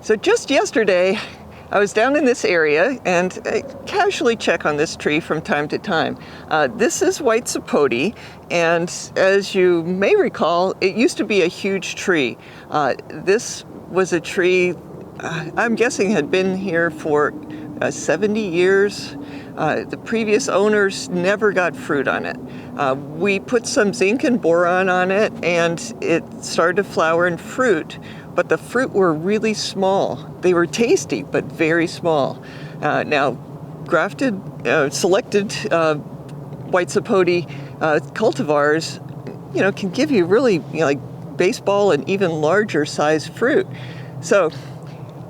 So just yesterday, I was down in this area and I casually check on this tree from time to time. This is white sapote, and as you may recall, it used to be a huge tree. This was a tree, I'm guessing had been here for 70 years. The previous owners never got fruit on it. We put some zinc and boron on it and it started to flower and fruit, but the fruit were really small. They were tasty, but very small. Now, grafted, selected white sapote cultivars, can give you really, like baseball and even larger size fruit. So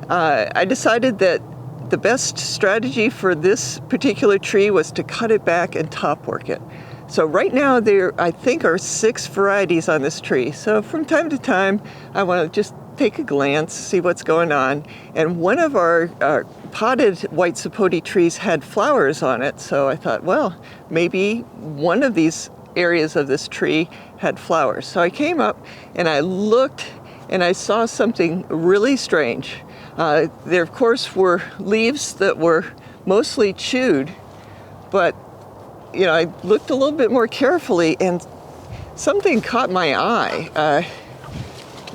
I decided that the best strategy for this particular tree was to cut it back and top work it. So right now there, I think, are 6 varieties on this tree. So from time to time, I want to just take a glance, see what's going on. And one of our potted white sapote trees had flowers on it. So I thought, well, maybe one of these areas of this tree had flowers. So I came up and I looked and I saw something really strange. There, of course, were leaves that were mostly chewed, but I looked a little bit more carefully and something caught my eye.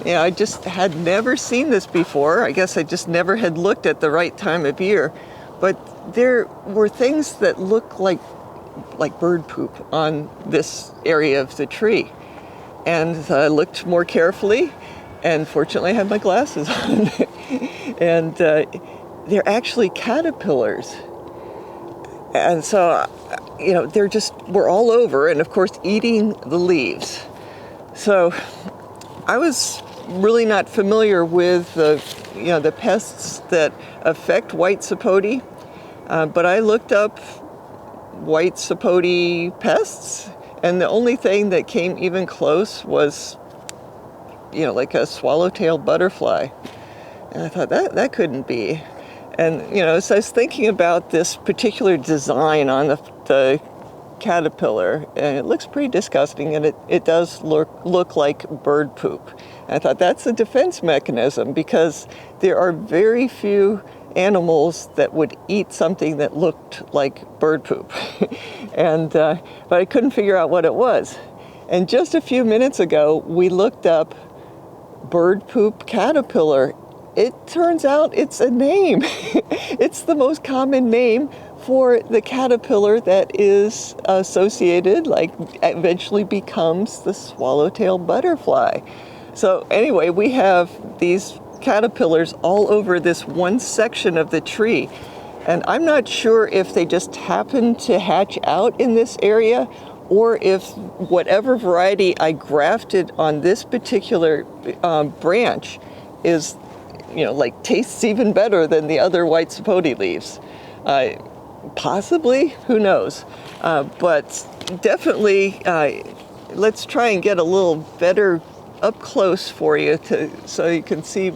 I just had never seen this before. I guess I just never had looked at the right time of year, but there were things that looked like bird poop on this area of the tree. And I looked more carefully, and fortunately I had my glasses on. And they're actually caterpillars. And so, we're all over and of course eating the leaves. So I was really not familiar with the pests that affect white sapote, but I looked up white sapote pests, and the only thing that came even close was, like a swallowtail butterfly. And I thought that couldn't be. And, as I was thinking about this particular design on the caterpillar, and it looks pretty disgusting, and it does look like bird poop. And I thought that's a defense mechanism, because there are very few animals that would eat something that looked like bird poop. But I couldn't figure out what it was. And just a few minutes ago, we looked up bird poop caterpillar. It turns out it's a name. It's the most common name for the caterpillar that is associated, eventually becomes the swallowtail butterfly. So anyway, we have these caterpillars all over this one section of the tree. And I'm not sure if they just happen to hatch out in this area, or if whatever variety I grafted on this particular branch is tastes even better than the other white sapote leaves. Possibly, who knows? But definitely, let's try and get a little better up close for you so you can see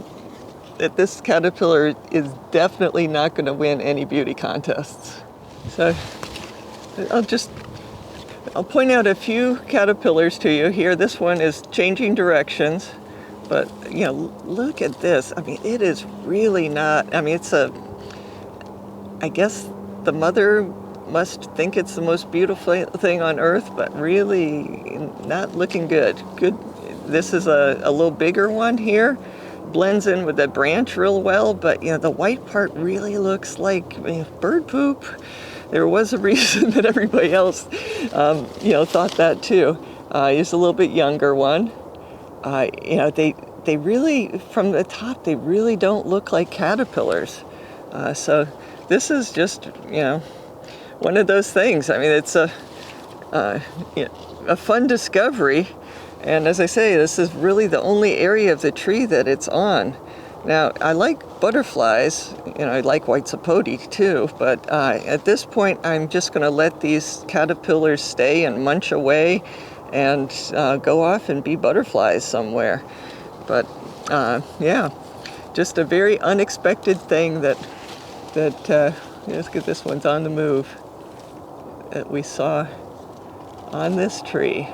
that this caterpillar is definitely not going to win any beauty contests. So I'll point out a few caterpillars to you here. This one is changing directions. But, look at this. I mean, it is really not, I guess the mother must think it's the most beautiful thing on earth, but really not looking good. This is a little bigger one here. Blends in with the branch real well, but, the white part really looks like bird poop. There was a reason that everybody else, thought that too. Here's a little bit younger one. They really, from the top, they really don't look like caterpillars. So this is just, one of those things. I mean, it's a fun discovery. And as I say, this is really the only area of the tree that it's on. Now, I like butterflies, I like white sapote too, but at this point, I'm just going to let these caterpillars stay and munch away and go off and be butterflies somewhere. But just a very unexpected thing that let's get this one's on the move, that we saw on this tree.